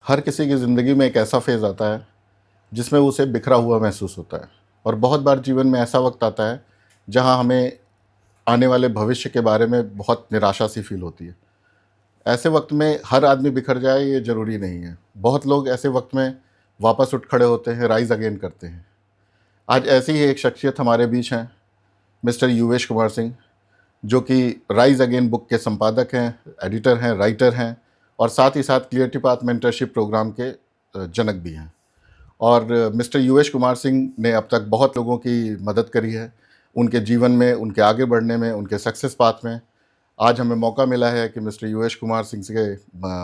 हर किसी की ज़िंदगी में एक ऐसा फेज़ आता है जिसमें उसे बिखरा हुआ महसूस होता है। और बहुत बार जीवन में ऐसा वक्त आता है जहां हमें आने वाले भविष्य के बारे में बहुत निराशा सी फील होती है। ऐसे वक्त में हर आदमी बिखर जाए ये ज़रूरी नहीं है। बहुत लोग ऐसे वक्त में वापस उठ खड़े होते हैं, राइज़ अगेन करते हैं। आज ऐसी ही एक शख्सियत हमारे बीच हैं, मिस्टर युवेश कुमार सिंह, जो कि राइज़ अगेन बुक के संपादक हैं, एडिटर हैं, राइटर हैं और साथ ही साथ क्लियरिटी पाथ मेंटरशिप प्रोग्राम के जनक भी हैं। और मिस्टर युवेश कुमार सिंह ने अब तक बहुत लोगों की मदद करी है, उनके जीवन में, उनके आगे बढ़ने में, उनके सक्सेस पाथ में। आज हमें मौका मिला है कि मिस्टर युवेश कुमार सिंह से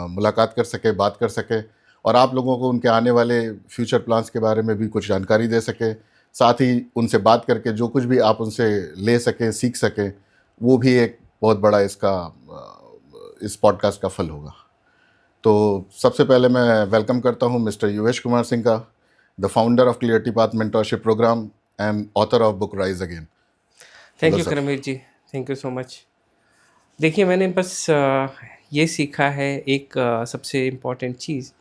मुलाकात कर सके, बात कर सके और आप लोगों को उनके आने वाले फ्यूचर प्लान्स के बारे में भी कुछ जानकारी दे सके। साथ ही उनसे बात करके जो कुछ भी आप उनसे ले सकें, सीख सकें, वो भी एक बहुत बड़ा इस पॉडकास्ट का फल होगा। तो सबसे पहले मैं वेलकम करता हूं मिस्टर युवेश कुमार सिंह का, the founder of clarity path mentorship programme and author of book rise again. Thank hello you sir. करमीर ji. Thank you so much. देखिए, मैंने बस ये सीखा है एक सबसे इम्पॉर्टेंट चीज़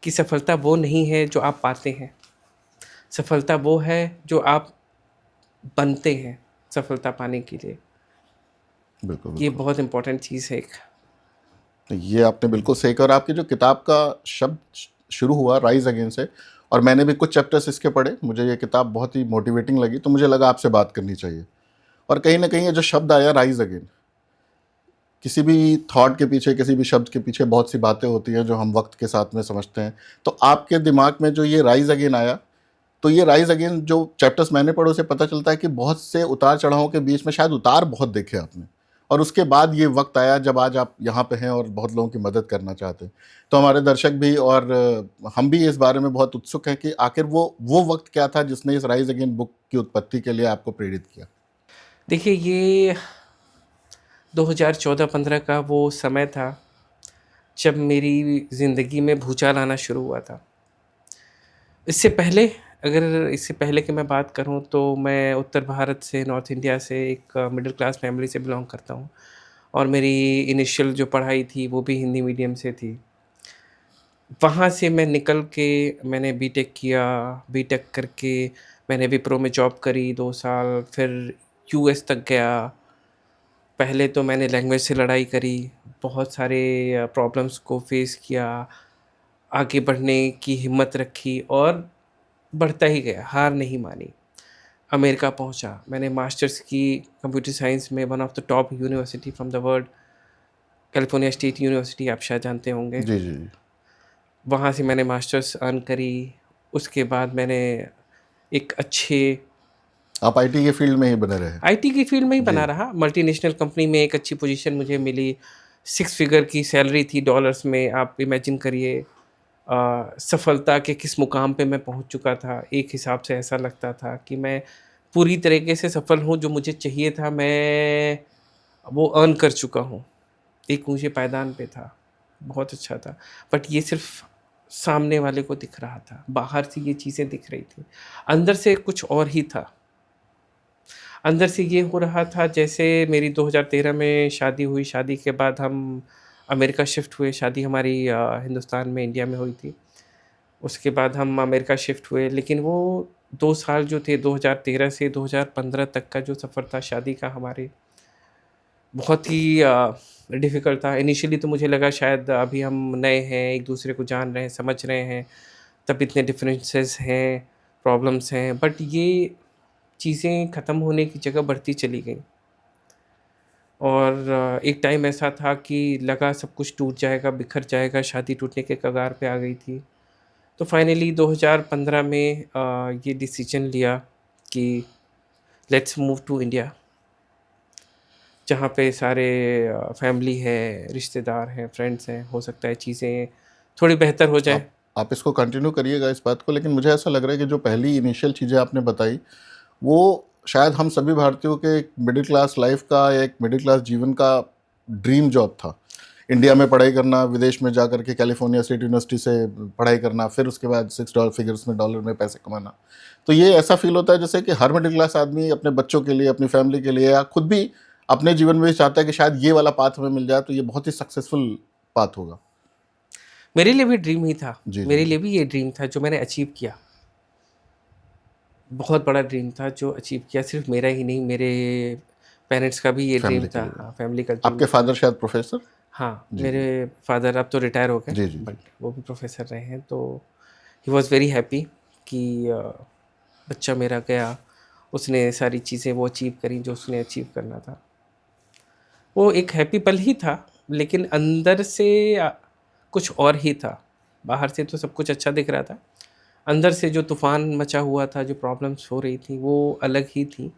कि सफलता वो नहीं है जो आप पाते हैं। सफलता वो है जो आप बनते हैं सफलता पाने के लिए। बिल्कुल ये बिल्कुल। बहुत इम्पॉर्टेंट चीज़ है एक। ये आपने बिल्कुल सही कहा। और आपकी जो किताब का शब्द शुरू हुआ राइज अगेन से, और मैंने भी कुछ चैप्टर्स इसके पढ़े, मुझे ये किताब बहुत ही मोटिवेटिंग लगी, तो मुझे लगा आपसे बात करनी चाहिए। और कहीं ना कहीं ये जो शब्द आया राइज अगेन, किसी भी थॉट के पीछे, किसी भी शब्द के पीछे बहुत सी बातें होती हैं जो हम वक्त के साथ में समझते हैं। तो आपके दिमाग में जो ये राइज अगेन आया, तो ये राइज अगेन जो चैप्टर्स मैंने पढ़े उसे पता चलता है कि बहुत से उतार चढ़ावों के बीच में शायद उतार बहुत देखे आपने, और उसके बाद ये वक्त आया जब आज आप यहाँ पे हैं और बहुत लोगों की मदद करना चाहते हैं। तो हमारे दर्शक भी और हम भी इस बारे में बहुत उत्सुक हैं कि आखिर वो वक्त क्या था जिसने इस राइज अगेन बुक की उत्पत्ति के लिए आपको प्रेरित किया। देखिए, ये 2014-15 का वो समय था जब मेरी ज़िंदगी में भूचाल आना शुरू हुआ था। इससे पहले अगर इससे पहले की मैं बात करूँ तो मैं उत्तर भारत से, नॉर्थ इंडिया से एक मिडिल क्लास फैमिली से बिलॉन्ग करता हूँ और मेरी इनिशियल जो पढ़ाई थी वो भी हिंदी मीडियम से थी। वहाँ से मैं निकल के मैंने बीटेक किया, बीटेक करके मैंने विप्रो में जॉब करी 2 साल, फिर यूएस तक गया। पहले तो मैंने लैंग्वेज से लड़ाई करी, बहुत सारे प्रॉब्लम्स को फेस किया, आगे बढ़ने की हिम्मत रखी और बढ़ता ही गया, हार नहीं मानी। अमेरिका पहुँचा, मैंने मास्टर्स की कंप्यूटर साइंस में one of the top university from the world, California state university, आप शायद जानते होंगे। जी जी। वहाँ से मैंने मास्टर्स अर्न करी। उसके बाद मैंने एक अच्छे आप आईटी के फील्ड में ही बने रहे। आईटी की फील्ड में ही जी। बना रहा। मल्टीनेशनल कंपनी में एक अच्छी पोजीशन मुझे मिली। 6 फिगर की सैलरी थी डॉलर्स में, आप इमेजिन करिए। सफलता के किस मुकाम पे मैं पहुँच चुका था। एक हिसाब से ऐसा लगता था कि मैं पूरी तरीके से सफल हूँ, जो मुझे चाहिए था मैं वो अर्न कर चुका हूँ। एक ऊँचे पायदान पे था, बहुत अच्छा था। बट ये सिर्फ़ सामने वाले को दिख रहा था, बाहर से ये चीज़ें दिख रही थी। अंदर से कुछ और ही था। अंदर से ये हो रहा था जैसे मेरी 2013 में शादी हुई, शादी के बाद हम अमेरिका शिफ्ट हुए। शादी हमारी हिंदुस्तान में, इंडिया में हुई थी। उसके बाद हम अमेरिका शिफ्ट हुए, लेकिन वो 2 साल जो थे 2013 से 2015 तक का जो सफ़र था शादी का हमारे, बहुत ही डिफ़िकल्ट था। इनिशियली तो मुझे लगा शायद अभी हम नए हैं, एक-दूसरे को जान रहे हैं, समझ रहे हैं, तब इतने डिफरेंसेस हैं, प्रॉब्लम्स हैं, बट ये चीज़ें ख़त्म होने की जगह बढ़ती चली गईं। और एक टाइम ऐसा था कि लगा सब कुछ टूट जाएगा, बिखर जाएगा, शादी टूटने के कगार पे आ गई थी। तो फाइनली 2015 में ये डिसीजन लिया कि लेट्स मूव टू इंडिया, जहाँ पे सारे फैमिली है, रिश्तेदार हैं, फ्रेंड्स हैं, हो सकता है चीज़ें थोड़ी बेहतर हो जाएँ। आप इसको कंटिन्यू करिएगा इस बात को, लेकिन मुझे ऐसा लग रहा है कि जो पहली इनिशियल चीज़ें आपने बताई, वो शायद हम सभी भारतीयों के एक मिडिल क्लास लाइफ का, एक मिडिल क्लास जीवन का ड्रीम जॉब था। इंडिया में पढ़ाई करना, विदेश में जा कर के कैलिफोर्निया स्टेट यूनिवर्सिटी से पढ़ाई करना, फिर उसके बाद $6 फिगर्स में, डॉलर में पैसे कमाना। तो ये ऐसा फील होता है जैसे कि हर मिडिल क्लास आदमी अपने बच्चों के लिए, अपनी फैमिली के लिए, या खुद भी अपने जीवन में चाहता है कि शायद ये वाला पाथ हमें मिल जाए, तो ये बहुत ही सक्सेसफुल पाथ होगा। मेरे लिए भी ड्रीम ही था। जी, मेरे जी। लिए भी ये ड्रीम था जो मैंने अचीव किया। बहुत बड़ा ड्रीम था जो अचीव किया, सिर्फ़ मेरा ही नहीं, मेरे पेरेंट्स का भी ये ड्रीम फैमिली के था। लिए। हाँ, फैमिली का ड्रीम आपके था। फ़ादर शायद प्रोफ़ेसर? हाँ, जी, जी। मेरे फादर अब तो रिटायर हो गए, जी, जी, बट जी। वो भी प्रोफ़ेसर रहे हैं, तो ही वाज़ वेरी हैप्पी कि बच्चा मेरा गया, उसने सारी चीज़ें वो अचीव करी जो उसने अचीव करना था। वो एक हैप्पी पल ही था, लेकिन अंदर से कुछ और ही था। बाहर से तो सब कुछ अच्छा दिख रहा था, अंदर से जो तूफ़ान मचा हुआ था, जो प्रॉब्लम्स हो रही थी, वो अलग ही थी।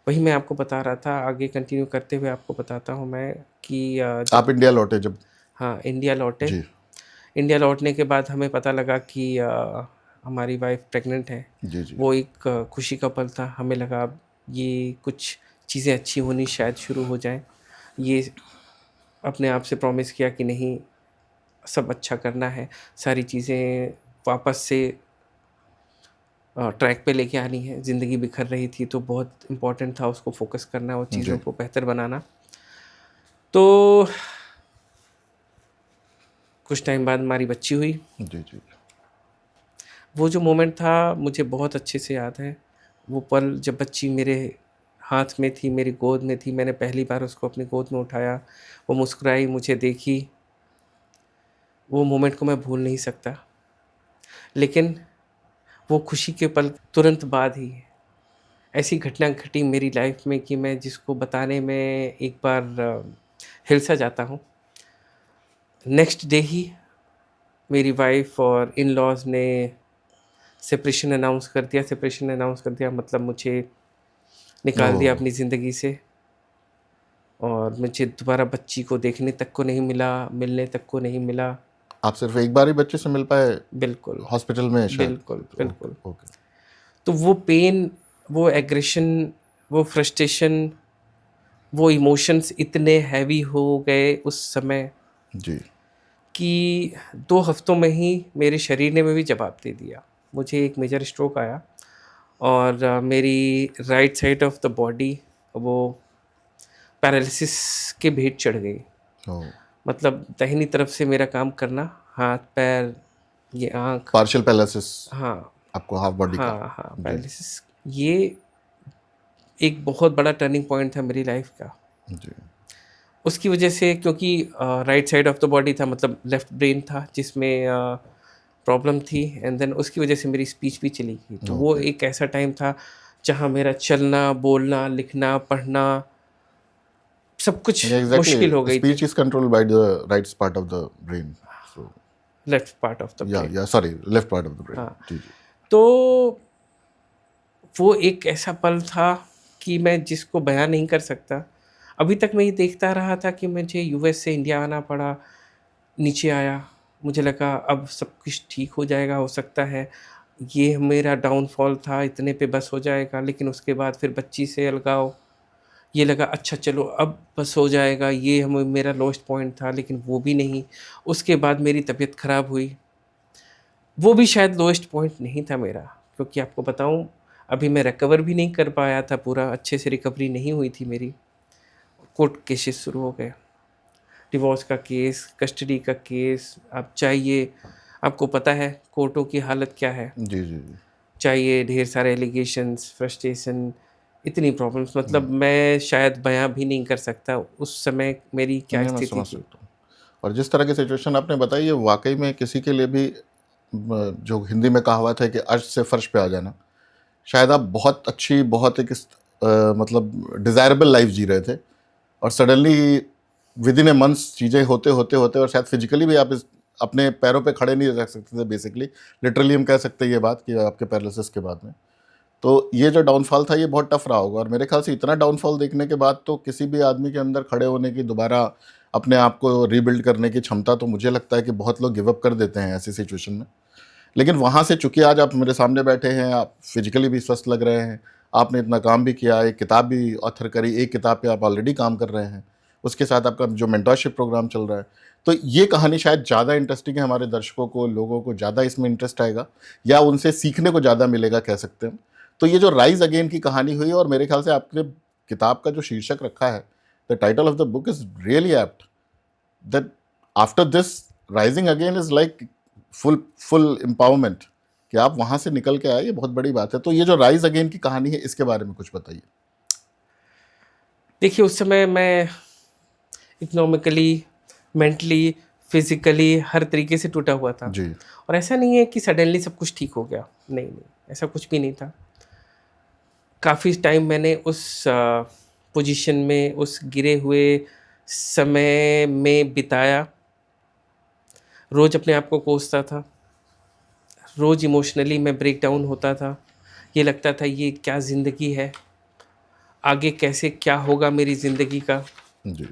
वही मैं आपको बता रहा था, आगे कंटिन्यू करते हुए आपको बताता हूँ मैं कि जब आप इंडिया लौटे जब? हाँ, इंडिया लौटे। जी। इंडिया लौटने के बाद हमें पता लगा कि हमारी वाइफ़ प्रेग्नेंट है। जी, जी। वो एक खुशी का पल था, हमें लगा अब ये कुछ चीज़ें अच्छी होनी शायद शुरू हो जाएँ। ये अपने आप से प्रॉमिस किया कि नहीं, सब अच्छा करना है, सारी चीज़ें वापस से ट्रैक पे लेके आनी है। ज़िंदगी बिखर रही थी तो बहुत इम्पोर्टेंट था उसको फ़ोकस करना और चीज़ों जी। को बेहतर बनाना। तो कुछ टाइम बाद हमारी बच्ची हुई। जी, जी। वो जो मोमेंट था मुझे बहुत अच्छे से याद है। वो पल जब बच्ची मेरे हाथ में थी, मेरी गोद में थी, मैंने पहली बार उसको अपनी गोद में उठाया, वो मुस्कुराई, मुझे देखी, वो मोमेंट को मैं भूल नहीं सकता। लेकिन वो खुशी के पल तुरंत बाद ही ऐसी घटना घटी मेरी लाइफ़ में कि मैं जिसको बताने में एक बार हिल-सा जाता हूँ। नेक्स्ट डे ही मेरी वाइफ़ और इन-लॉज़ ने सेपरेशन अनाउंस कर दिया, मतलब मुझे निकाल दिया ओह! अपनी ज़िंदगी से और मुझे दोबारा बच्ची को देखने तक को नहीं मिला, मिलने तक को नहीं मिला। आप सिर्फ़ एक बार ही बच्चे से मिल पाए बिल्कुल, हॉस्पिटल में शायद? बिल्कुल, ओके, बिल्कुल। ओके। तो वो पेन, वो एग्रेशन, वो फ्रस्ट्रेशन, वो इमोशंस इतने हैवी हो गए उस समय जी। कि 2 हफ्तों में ही मेरे शरीर ने में भी जवाब दे दिया। मुझे एक मेजर स्ट्रोक आया और मेरी right side of the body वो पैरालिसिस के भेंट चढ़ गई। ओह! मतलब दाहिनी तरफ से मेरा काम करना, हाथ-पैर, ये आँख, पार्शियल पैरालिसिस हाँ, आपको हाफ बॉडी का? हाँ, हाँ, जी, पैरालिसिस, ये एक बहुत बड़ा टर्निंग पॉइंट था मेरी लाइफ़ का। जी। उसकी वजह से क्योंकि right side of the body था, मतलब लेफ्ट ब्रेन था जिसमें प्रॉब्लम थी, एंड देन उसकी वजह से मेरी स्पीच भी चली गई। तो वो ओके। एक ऐसा टाइम था जहाँ मेरा चलना, बोलना, लिखना, पढ़ना सब कुछ Yeah, मुश्किल हो exactly. गई थी। Speech is controlled by the right part of the brain. So, left part of the yeah, brain. yeah, sorry, left part of the brain. हाँ, जी, जी। तो वो एक ऐसा पल था कि मैं जिसको बयाँ नहीं कर सकता। अभी तक मैं ये देखता रहा था कि मुझे यूएस से इंडिया आना पड़ा, नीचे आया। मुझे लगा अब सब कुछ ठीक हो जाएगा, हो सकता है ये मेरा डाउनफॉल था, इतने पे बस हो जाएगा। लेकिन उसके बाद फिर बच्ची से अलगाव, ये लगा अच्छा चलो अब बस हो जाएगा, ये हम मेरा लोएस्ट पॉइंट था, लेकिन वो भी नहीं। उसके बाद मेरी तबीयत ख़राब हुई, वो भी शायद लोएस्ट पॉइंट नहीं था मेरा, क्योंकि आपको बताऊँ अभी मैं रिकवर भी नहीं कर पाया था पूरा, अच्छे से रिकवरी नहीं हुई थी मेरी। कोर्ट केसेस शुरू हो गए, डिवोर्स का केस, कस्टडी का केस, अब चाहिए, आपको पता है कोर्टों की हालत क्या है। जी, जी, जी। चाहिए ढेर सारे एलिगेशंस, फ्रस्ट्रेशन, इतनी प्रॉब्लम्स, मतलब हुँ, मैं शायद बयाँ भी नहीं कर सकता उस समय मेरी क्या नहीं मैं स्थिति समझ थी। सकता हूँ। और जिस तरह की सिचुएशन आपने बताई ये वाक़ई में किसी के लिए भी जो हिंदी में कहावत है कि अर्श से फ़र्श पे आ जाना, शायद आप बहुत अच्छी, बहुत एक मतलब डिज़ायरेबल लाइफ़ जी रहे थे और सडनली विदिन ए मंथ्स चीज़ें होते और शायद फिजिकली भी आप इस अपने पैरों पे खड़े नहीं रह सकते थे बेसिकली। लिटरली हम कह सकते हैं ये बात कि आपके पैरालिसिस के बाद में। तो ये जो डाउनफॉल था ये बहुत टफ रहा होगा और मेरे ख्याल से इतना डाउनफॉल देखने के बाद तो किसी भी आदमी के अंदर खड़े होने की, दोबारा अपने आप को रीबिल्ड करने की क्षमता, तो मुझे लगता है कि बहुत लोग गिव अप कर देते हैं ऐसी सिचुएशन में। लेकिन वहाँ से चूँकि आज आप मेरे सामने बैठे हैं, आप फिजिकली भी स्वस्थ लग रहे हैं, आपने इतना काम भी किया, एक किताब भी ऑथर करी, एक किताब पे आप ऑलरेडी काम कर रहे हैं, उसके साथ आपका जो मेंटरशिप प्रोग्राम चल रहा है। तो ये कहानी शायद ज़्यादा इंटरेस्टिंग है, हमारे दर्शकों को, लोगों को ज़्यादा इसमें इंटरेस्ट आएगा या उनसे सीखने को ज़्यादा मिलेगा कह सकते हैं। तो ये जो राइज़ अगेन की कहानी हुई और मेरे ख्याल से आपने किताब का जो शीर्षक रखा है, the title of the book is really apt that after this rising again is like full full empowerment, कि आप वहाँ से निकल के आए, ये बहुत बड़ी बात है। तो ये जो राइज अगेन की कहानी है, इसके बारे में कुछ बताइए। देखिए, उस समय मैं इकोनॉमिकली, मेंटली, फिज़िकली हर तरीके से टूटा हुआ था। जी। और ऐसा नहीं है कि सडनली सब कुछ ठीक हो गया। नहीं, नहीं, ऐसा कुछ भी नहीं था। काफ़ी टाइम मैंने उस पोजीशन में, उस गिरे हुए समय में बिताया। रोज़ अपने आप को कोसता था। रोज़ इमोशनली मैं ब्रेक डाउन होता था। ये लगता था ये क्या ज़िंदगी है? आगे कैसे क्या होगा मेरी ज़िंदगी का? जी।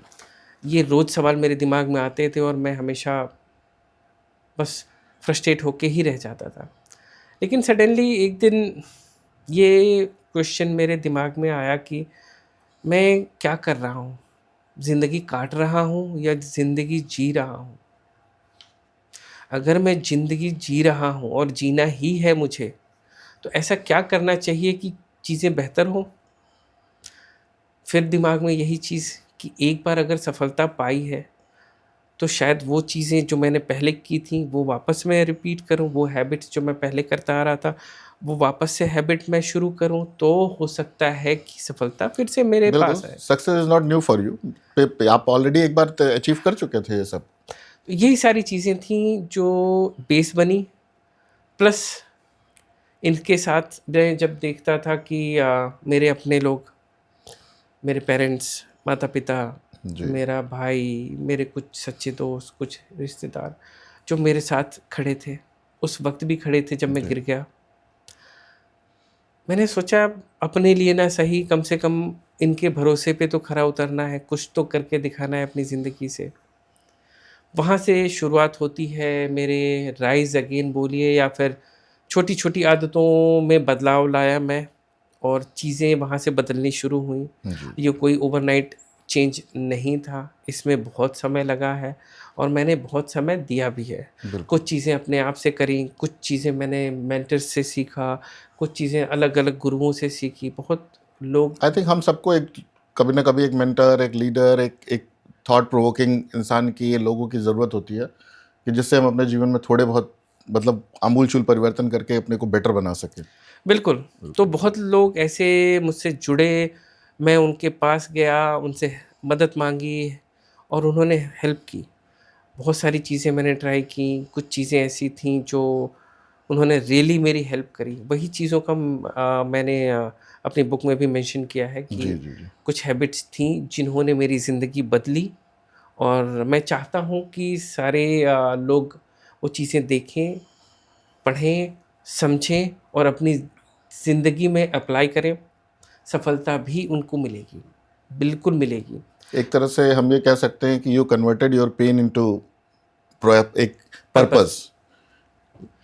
ये रोज़ सवाल मेरे दिमाग में आते थे और मैं हमेशा बस फ्रस्ट्रेट होके ही रह जाता था। लेकिन सडनली एक दिन ये क्वेश्चन मेरे दिमाग में आया कि मैं क्या कर रहा हूँ? ज़िंदगी काट रहा हूँ या ज़िंदगी जी रहा हूँ? अगर मैं ज़िंदगी जी रहा हूँ और जीना ही है मुझे, तो ऐसा क्या करना चाहिए कि चीज़ें बेहतर हों? फिर दिमाग में यही चीज़ कि एक बार अगर सफलता पाई है, तो शायद वो चीज़ें जो मैंने पहले की थी, वो वापस मैं रिपीट करूँ, वो हैबिट्स जो मैं पहले करता आ रहा था, वो वापस से हैबिट मैं शुरू करूँ, तो हो सकता है कि सफलता फिर से मेरे बिल्कुल, पास आए। Success is not new for you. आप ऑलरेडी एक बार अचीव कर चुके थे ये सब। तो यही सारी चीज़ें थीं जो बेस बनी, प्लस इनके साथ मैं जब देखता था कि मेरे अपने लोग, मेरे पेरेंट्स, माता-पिता, जी। मेरा भाई, मेरे कुछ सच्चे दोस्त, कुछ रिश्तेदार जो मेरे साथ खड़े थे, उस वक़्त भी खड़े थे जब मैं जी। गिर गया। मैंने सोचा अपने लिए ना सही, कम से कम इनके भरोसे पे तो खरा उतरना है, कुछ तो करके दिखाना है अपनी ज़िंदगी से। वहाँ से शुरुआत होती है मेरे राइज़ अगेन बोलिए या फिर छोटी-छोटी आदतों में बदलाव लाया मैं और चीज़ें वहाँ से बदलनी शुरू हुईं। जी। ये कोई ओवरनाइट चेंज नहीं था, इसमें बहुत समय लगा है और मैंने बहुत समय दिया भी है। बिल्कुल। कुछ चीज़ें अपने आप से करी, कुछ चीज़ें मैंने मेंटर्स से सीखा, कुछ चीज़ें अलग-अलग गुरुओं से सीखी। बहुत लोग आई थिंक हम सबको एक कभी ना कभी एक मेंटर, एक लीडर, एक थॉट प्रोवोकिंग इंसान की, ये लोगों की ज़रूरत होती है, कि जिससे हम अपने जीवन में थोड़े बहुत मतलब आमूल-चूल परिवर्तन करके अपने को बेटर बना सकें। बिल्कुल, तो बिल्कुल। बहुत लोग ऐसे मुझसे जुड़े, मैं उनके पास गया, उनसे मदद माँगी और उन्होंने हेल्प की। बहुत सारी चीज़ें मैंने ट्राई की, कुछ चीज़ें ऐसी थीं जो उन्होंने रियली मेरी हेल्प करी। वही चीज़ों का मैंने अपनी बुक में भी मेंशन किया है जी, कि जी, जी। कुछ हैबिट्स थीं जिन्होंने मेरी ज़िंदगी बदली और मैं चाहता हूँ कि सारे लोग वो चीज़ें देखें, पढ़ें, समझें और अपनी ज़िंदगी में अप्लाई करें। सफलता भी उनको मिलेगी, बिल्कुल मिलेगी। एक तरह से हम ये कह सकते हैं कि you converted your pain into एक पर्पस। पर्पस।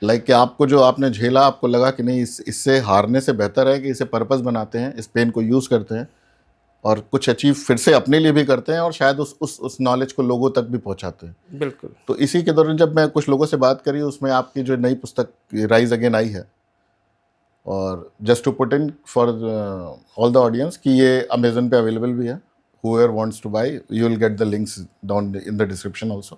लाइक कि आपको जो आपने झेला, आपको लगा कि नहीं, इससे हारने से बेहतर है कि इसे पर्पस बनाते हैं, इस पेन को यूज़ करते हैं और कुछ अचीव फिर से अपने लिए भी करते हैं और शायद उस नॉलेज को लोगों तक भी पहुंचाते हैं। बिल्कुल। तो इसी के दौरान जब मैं कुछ लोगों से बात करी, उसमें आपकी जो नई पुस्तक राइज अगेन आई है, और just to put in for all the audience कि ये अमेजन पे अवेलेबल भी है। whoever wants to buy, you will get the links down in the description also.